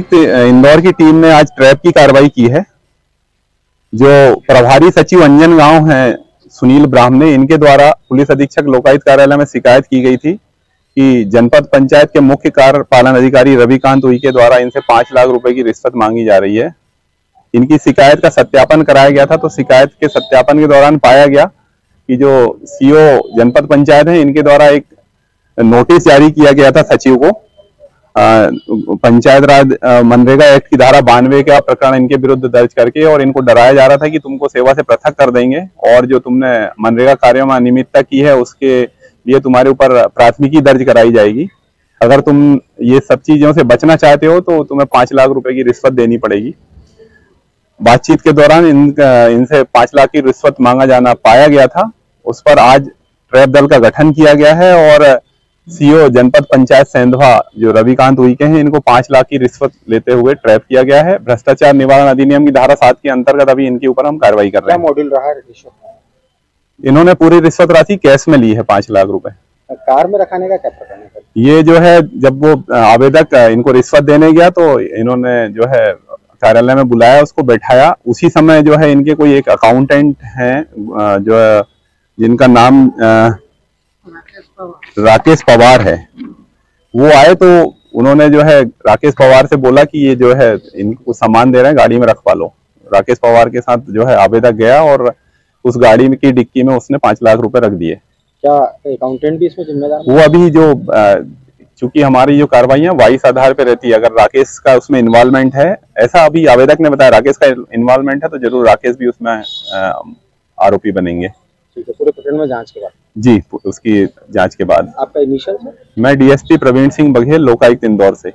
इंदौर की टीम ने आज ट्रैप की कार्रवाई की है। जो प्रभारी सचिव अंजन गांव हैं सुनील ब्राह्मणे, इनके द्वारा पुलिस अधीक्षक लोकायुक्त कार्यालय में शिकायत की गई थी कि जनपद पंचायत के मुख्य कार्यपालन अधिकारी रविकांत उइके द्वारा इनसे 5 लाख रुपए की रिश्वत मांगी जा रही है। इनकी शिकायत का सत्यापन कराया गया था, तो शिकायत के सत्यापन के दौरान पाया गया कि जो सीओ जनपद पंचायत है, इनके द्वारा एक नोटिस जारी किया गया था सचिव को पंचायत राज मनरेगा एक्ट की धारा 92 का प्रकरण इनके विरुद्ध दर्ज करके, और इनको डराया जा रहा था कि तुमको सेवा से पृथक कर देंगे और जो तुमने मनरेगा कार्यों में अनियमितता की है उसके लिए तुम्हारे ऊपर प्राथमिकी दर्ज कराई जाएगी। अगर तुम ये सब चीजों से बचना चाहते हो तो तुम्हें 5 लाख रुपए की रिश्वत देनी पड़ेगी। बातचीत के दौरान इनसे 5 लाख की रिश्वत मांगा जाना पाया गया था। उस पर आज ट्रैप दल का गठन किया गया है और सीओ जनपद पंचायत सेंधवा जो रविकांत उइके हैं, इनको 5 लाख की रिश्वत लेते हुए ट्रैप किया गया है। भ्रष्टाचार निवारण अधिनियम की धारा 7 के अंतर्गत अभी इनके ऊपर हम कार्रवाई कर रहे हैं। क्या मॉड्यूल रहा है रिश्वत? इन्होंने पूरी रिश्वत राशि कैश में ली है, 5 लाख रुपए। कार में रखाने का क्या प्रकरण है? ये जो है, जब वो आवेदक इनको रिश्वत देने गया तो इन्होंने जो है कार्यालय में बुलाया, उसको बैठाया। उसी समय जो है इनके कोई एक अकाउंटेंट हैं जो है, जिनका नाम राकेश पवार है, वो आए तो उन्होंने जो है राकेश पवार से बोला कि ये जो है इनको सामान दे रहे हैं, गाड़ी में रखवा लो। राकेश पवार के साथ जो है आवेदक गया और उस गाड़ी की डिक्की में उसने 5 लाख रुपए रख दिए। क्या अकाउंटेंट भी इसमें जिम्मेदार? वो अभी जो चूंकि हमारी जो कार्रवाइयां वाइस आधार पे रहती है, अगर राकेश का उसमें इन्वॉल्वमेंट है, ऐसा अभी आवेदक ने बताया राकेश का इन्वॉल्वमेंट है, तो जरूर राकेश भी उसमें आरोपी बनेंगे। ठीक है, पूरे प्रकरण में जांच के बाद? जी, उसकी जांच के बाद। आपका इनिशियल सर? मैं डीएसपी प्रवीण सिंह बघेल, लोकायुक्त इंदौर से।